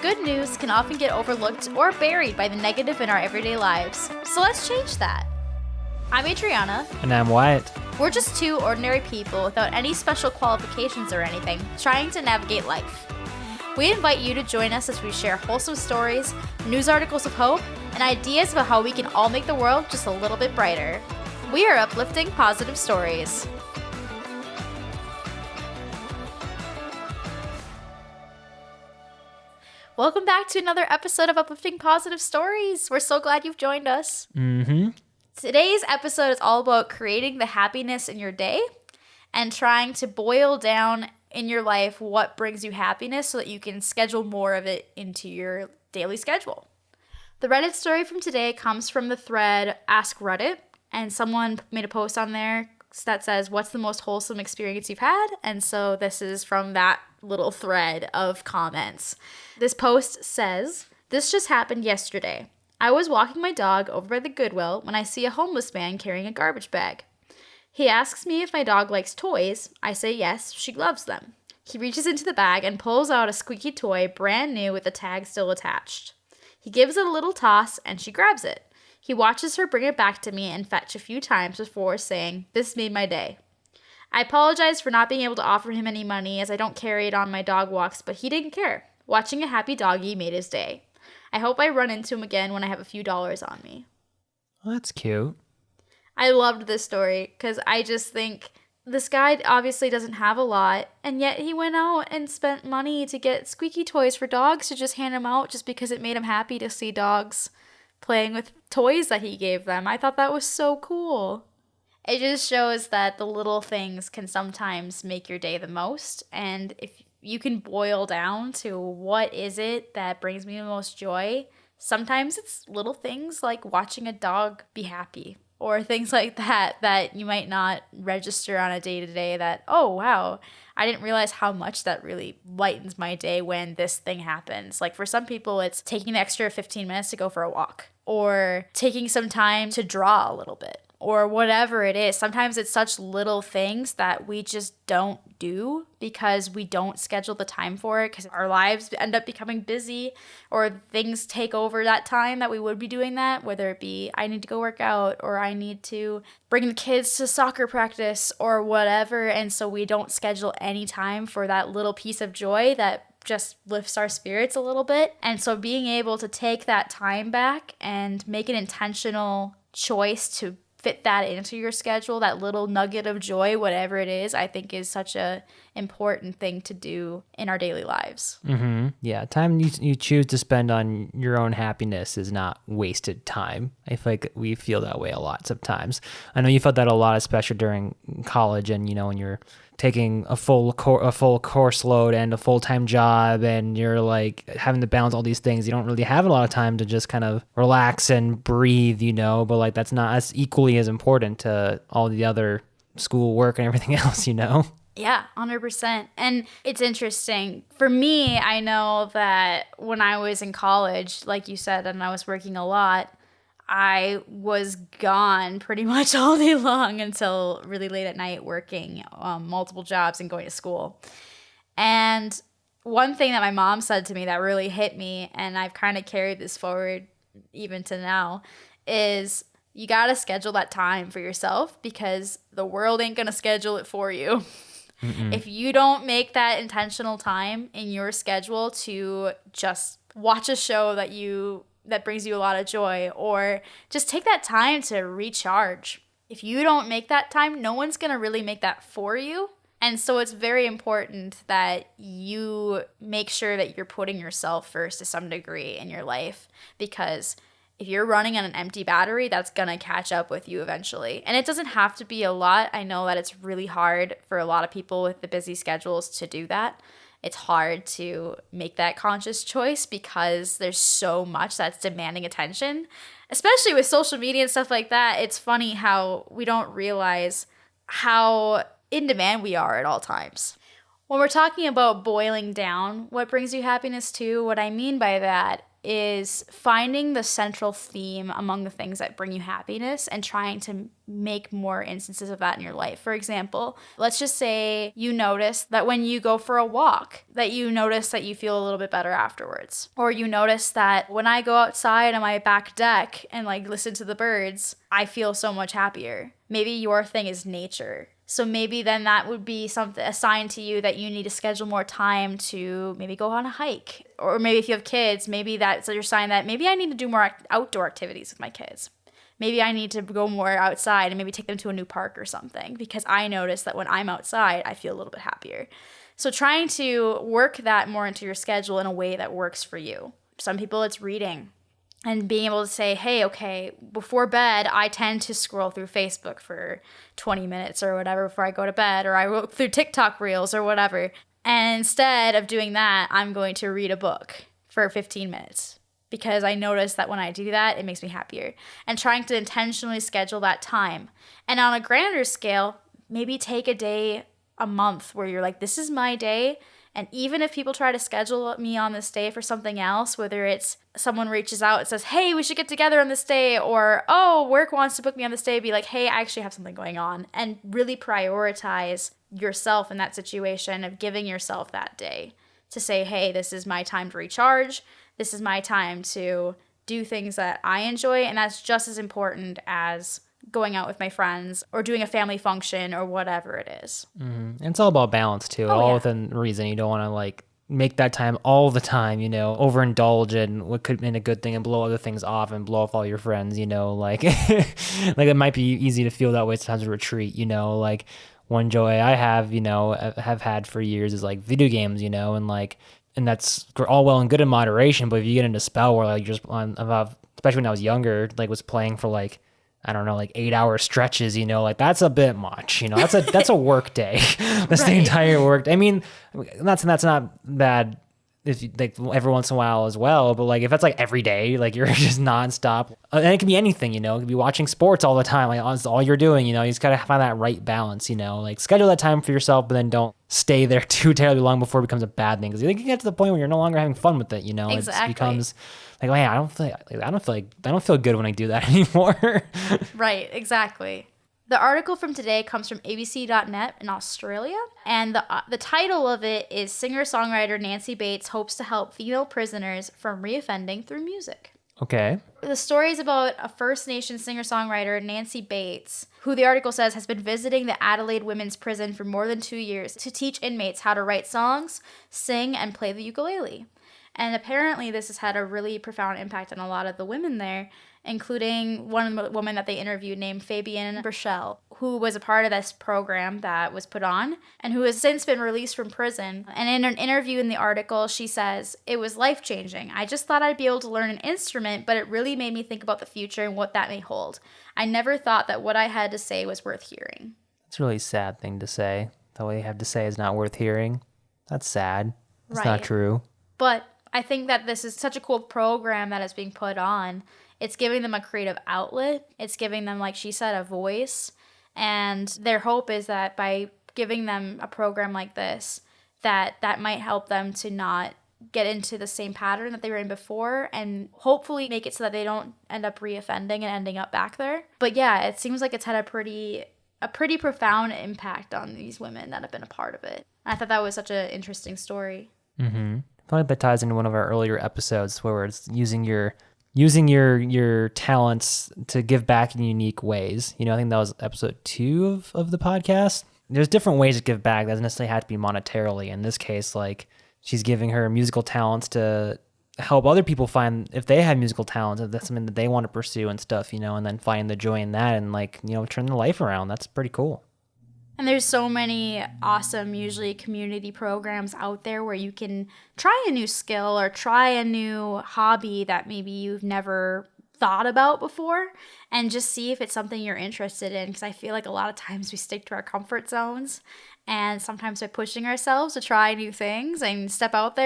good news can often get overlooked or buried by the negative in our everyday lives. So let's change that. I'm Adrianna. And I'm Wyatt. We're just two ordinary people without any special qualifications or anything, trying to navigate life. We invite you to join us as we share wholesome stories, news articles of hope, and ideas about how we can all make the world just a little bit brighter. We are Uplifting Positive Stories. Welcome back to another episode of Uplifting Positive Stories. We're so glad you've joined us. Today's episode is all about creating the happiness in your day and trying to boil down in your life what brings you happiness so that you can schedule more of it into your daily schedule. The Reddit story from today comes from the thread Ask Reddit, and someone made a post on there that says, what's the most wholesome experience you've had? And so this is from that little thread of comments. This post says, this just happened yesterday. I was walking my dog over by the Goodwill when I see a homeless man carrying a garbage bag. He asks me if my dog likes toys. I say yes, she loves them. He reaches into the bag and pulls out a squeaky toy, brand new with the tag still attached. He gives it a little toss and she grabs it. He watches her bring it back to me and fetch a few times before saying, this made my day. I apologize for not being able to offer him any money as I don't carry it on my dog walks, but he didn't care. Watching a happy doggy made his day. I hope I run into him again when I have a few dollars on me. Well, that's cute. I loved this story because I just think this guy obviously doesn't have a lot, and yet he went out and spent money to get squeaky toys for dogs to just hand them out just because it made him happy to see dogs playing with toys that he gave them. I thought that was so cool. It just shows that the little things can sometimes make your day the most. And if you can boil down to what is it that brings me the most joy, sometimes it's little things like watching a dog be happy or things like that you might not register on a day-to-day that, oh, wow, I didn't realize how much that really lightens my day when this thing happens. Like for some people, it's taking the extra 15 minutes to go for a walk or taking some time to draw a little bit, or whatever it is. Sometimes it's such little things that we just don't do because we don't schedule the time for it because our lives end up becoming busy or things take over that time that we would be doing that, whether it be I need to go work out or I need to bring the kids to soccer practice or whatever. And so we don't schedule any time for that little piece of joy that just lifts our spirits a little bit. And so being able to take that time back and make an intentional choice to fit that into your schedule, that little nugget of joy, whatever it is, I think is such a important thing to do in our daily lives. Yeah, time you choose to spend on your own happiness is not wasted time. I feel like we feel that way a lot sometimes. I know you felt that a lot, especially during college and, when you're taking a full course load and a full-time job and you're like having to balance all these things. You don't really have a lot of time to just kind of relax and breathe, but like that's equally as important to all the other school work and everything else, Yeah, 100%. And it's interesting. For me, I know that when I was in college, like you said, and I was working a lot, I was gone pretty much all day long until really late at night working multiple jobs and going to school. And one thing that my mom said to me that really hit me, and I've kind of carried this forward even to now, is you got to schedule that time for yourself because the world ain't going to schedule it for you. If you don't make that intentional time in your schedule to just watch a show that brings you a lot of joy, or just take that time to recharge. If you don't make that time, no one's going to really make that for you. And so it's very important that you make sure that you're putting yourself first to some degree in your life, because if you're running on an empty battery, that's going to catch up with you eventually. And it doesn't have to be a lot. I know that it's really hard for a lot of people with the busy schedules to do that. It's hard to make that conscious choice because there's so much that's demanding attention, especially with social media and stuff like that. It's funny how we don't realize how in demand we are at all times. When we're talking about boiling down what brings you happiness too, what I mean by that is finding the central theme among the things that bring you happiness and trying to make more instances of that in your life. For example, let's just say you notice that when you go for a walk, that you notice that you feel a little bit better afterwards. Or you notice that when I go outside on my back deck and like listen to the birds, I feel so much happier. Maybe your thing is nature. So maybe then that would be something, a sign to you that you need to schedule more time to maybe go on a hike. Or maybe if you have kids, maybe that's your sign that maybe I need to do more outdoor activities with my kids. Maybe I need to go more outside and maybe take them to a new park or something, because I notice that when I'm outside, I feel a little bit happier. So trying to work that more into your schedule in a way that works for you. Some people it's reading. And being able to say, hey, okay, before bed, I tend to scroll through Facebook for 20 minutes or whatever before I go to bed, or I look through TikTok reels or whatever. And instead of doing that, I'm going to read a book for 15 minutes because I notice that when I do that, it makes me happier. And trying to intentionally schedule that time. And on a grander scale, maybe take a day a month where you're like, this is my day. And even if people try to schedule me on this day for something else, whether it's someone reaches out and says, hey, we should get together on this day, or, oh, work wants to book me on this day, be like, hey, I actually have something going on, and really prioritize yourself in that situation of giving yourself that day to say, hey, this is my time to recharge. This is my time to do things that I enjoy. And that's just as important as going out with my friends or doing a family function or whatever it is. Mm-hmm. It's all about balance too, all within reason. You don't want to like make that time all the time, overindulge in what could have been a good thing and blow other things off and blow off all your friends, like like it might be easy to feel that way sometimes a retreat, like one joy I have, have had for years is like video games, and that's all well and good in moderation, but if you get into a spell where like you're just especially when I was younger, like was playing for like, I don't know, like 8-hour stretches, like that's a bit much, that's a work day. That's the entire work. I mean, that's not bad if you, like every once in a while as well, but like if it's like every day, like you're just nonstop, and it can be anything, it could be watching sports all the time, like that's all you're doing, you just gotta find that right balance, like schedule that time for yourself, but then don't stay there too terribly long before it becomes a bad thing, because you can get to the point where you're no longer having fun with it, Exactly. It becomes like, man, I don't feel good when I do that anymore. Right, exactly. The article from today comes from abc.net in Australia, and the title of it is Singer-Songwriter Nancy Bates Hopes to Help Female Prisoners from Reoffending Through Music. Okay. The story is about a First Nation singer-songwriter, Nancy Bates, who the article says has been visiting the Adelaide Women's Prison for more than 2 years to teach inmates how to write songs, sing, and play the ukulele. And apparently this has had a really profound impact on a lot of the women there, including one woman that they interviewed named Fabienne Burchell, who was a part of this program that was put on and who has since been released from prison. And in an interview in the article, she says, "It was life-changing. I just thought I'd be able to learn an instrument, but it really made me think about the future and what that may hold. I never thought that what I had to say was worth hearing." It's a really sad thing to say. The way you have to say is not worth hearing. That's sad. It's Right. not true. But I think that this is such a cool program that is being put on. It's giving them a creative outlet. It's giving them, like she said, a voice. And their hope is that by giving them a program like this, that might help them to not get into the same pattern that they were in before, and hopefully make it so that they don't end up reoffending and ending up back there. But yeah, it seems like it's had a pretty profound impact on these women that have been a part of it. I thought that was such an interesting story. Mm-hmm. I feel like that ties into one of our earlier episodes where it's using your talents to give back in unique ways. I think that was episode 2 of the podcast. There's different ways to give back. That doesn't necessarily have to be monetarily. In this case, like she's giving her musical talents to help other people find if they have musical talents, if that's something that they want to pursue and stuff, and then find the joy in that and like, turn their life around. That's pretty cool. And there's so many awesome, usually community programs out there where you can try a new skill or try a new hobby that maybe you've never thought about before, and just see if it's something you're interested in. Because I feel like a lot of times we stick to our comfort zones, and sometimes by pushing ourselves to try new things and step out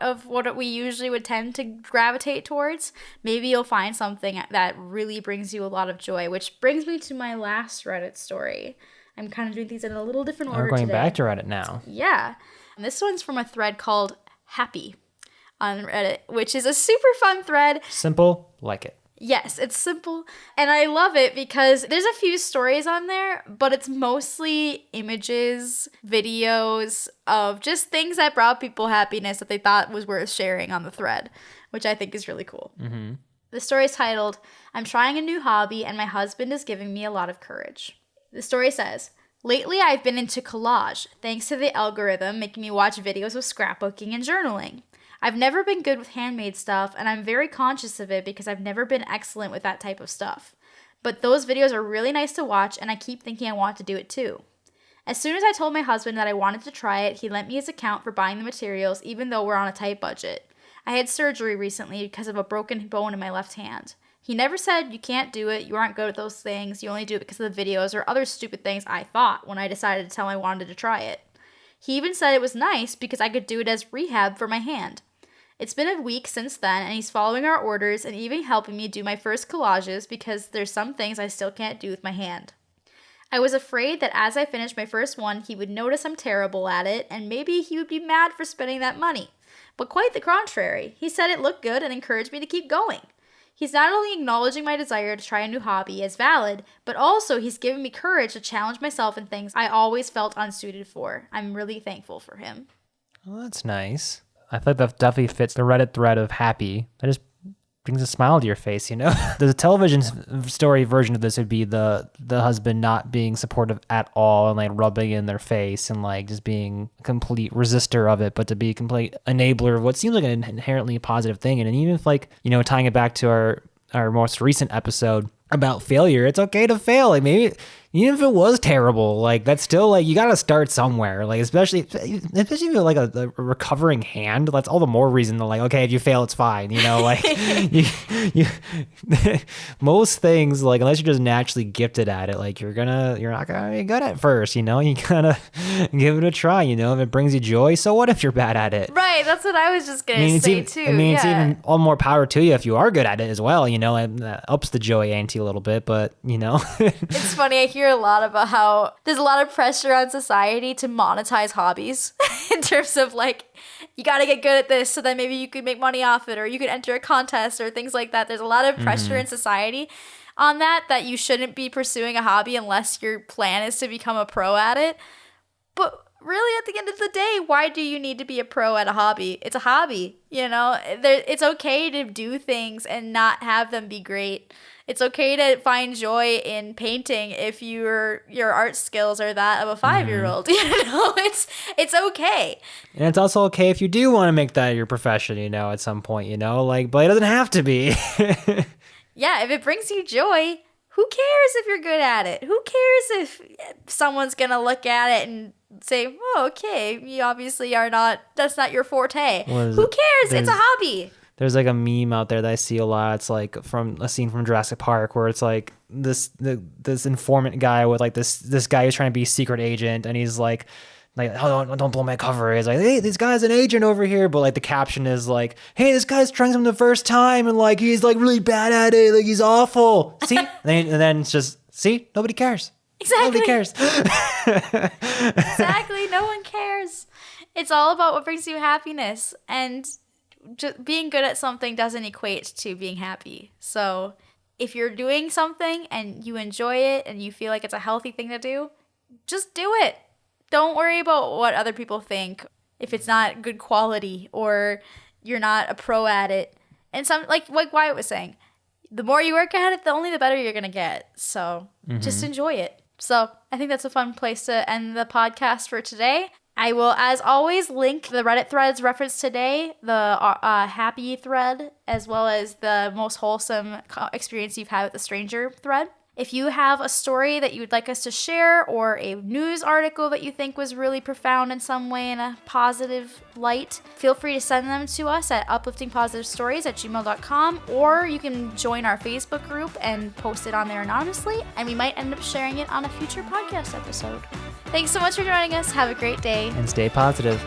of what we usually would tend to gravitate towards, maybe you'll find something that really brings you a lot of joy. Which brings me to my last Reddit story. I'm kind of doing things in a little different order We're going today. back to Reddit now. Yeah. And this one's from a thread called Happy. on Reddit, which is a super fun thread. Simple, like it. Yes, it's simple. And I love it because there's a few stories on there, but it's mostly images, videos of just things that brought people happiness that they thought was worth sharing on the thread, which I think is really cool. Mm-hmm. The story is titled, I'm trying a new hobby and my husband is giving me a lot of courage. The story says, lately I've been into collage, thanks to the algorithm making me watch videos of scrapbooking and journaling. I've never been good with handmade stuff, and I'm very conscious of it because I've never been excellent with that type of stuff. But those videos are really nice to watch, and I keep thinking I want to do it too. As soon as I told my husband that I wanted to try it, he lent me his account for buying the materials, even though we're on a tight budget. I had surgery recently because of a broken bone in my left hand. He never said, you can't do it, you aren't good at those things, you only do it because of the videos or other stupid things I thought when I decided to tell him I wanted to try it. He even said it was nice because I could do it as rehab for my hand. It's been a week since then, and he's following our orders and even helping me do my first collages because there's some things I still can't do with my hand. I was afraid that as I finished my first one, he would notice I'm terrible at it, and maybe he would be mad for spending that money. But quite the contrary. He said it looked good and encouraged me to keep going. He's not only acknowledging my desire to try a new hobby as valid, but also he's given me courage to challenge myself in things I always felt unsuited for. I'm really thankful for him. Well, that's nice. I feel like that definitely fits the Reddit thread of happy. That just brings a smile to your face, you know? The television story version of this would be the husband not being supportive at all and like rubbing it in their face and like just being a complete resistor of it, but to be a complete enabler of what seems like an inherently positive thing. And even if like, you know, tying it back to our most recent episode about failure, it's okay to fail. Like maybe even if it was terrible, like that's still like you got to start somewhere. Like especially if you're like a recovering hand, that's all the more reason to like, okay, if you fail, it's fine. You know, like you most things, like unless you're just naturally gifted at it, like you're not gonna be good at first. You know, you gotta give it a try. You know, if it brings you joy, so what if you're bad at it? Right, that's what I was just gonna say too. It's even all more power to you if you are good at it as well. You know, and that ups the joy ante a little bit. But you know, it's funny. I hear a lot about how there's a lot of pressure on society to monetize hobbies in terms of like you got to get good at this so that maybe you could make money off it or you could enter a contest or things like that. There's a lot of pressure in society on that you shouldn't be pursuing a hobby unless your plan is to become a pro at it. But really, at the end of the day, why do you need to be a pro at a hobby? It's a hobby, you know? It's okay to do things and not have them be great. It's okay to find joy in painting if your art skills are that of a 5-year-old. You know, it's okay. And it's also okay if you do want to make that your profession, you know, at some point, you know, like, but it doesn't have to be. Yeah, if it brings you joy, who cares if you're good at it? Who cares if someone's going to look at it and say, oh, okay, you obviously are not, that's not your forte. Who cares? It's a hobby. There's like a meme out there that I see a lot. It's like from a scene from Jurassic Park where it's like this informant guy with like this guy who's trying to be a secret agent, and he's like, oh, don't blow my cover. He's like, hey, this guy's an agent over here, but like the caption is like, hey, this guy's trying something the first time, and like he's like really bad at it, like he's awful. See, and then it's just nobody cares. Exactly. Nobody cares. Exactly. No one cares. It's all about what brings you happiness, and just being good at something doesn't equate to being happy. So if you're doing something and you enjoy it and you feel like it's a healthy thing to do, just do it. Don't worry about what other people think if it's not good quality or you're not a pro at it. And some like Wyatt was saying, the more you work at it, the better you're going to get. So just enjoy it. So I think that's a fun place to end the podcast for today. I will, as always, link the Reddit threads referenced today, the happy thread, as well as the most wholesome experience you've had with a stranger thread. If you have a story that you would like us to share or a news article that you think was really profound in some way in a positive light, feel free to send them to us at upliftingpositivestories@gmail.com, or you can join our Facebook group and post it on there anonymously, and we might end up sharing it on a future podcast episode. Thanks so much for joining us. Have a great day. And stay positive.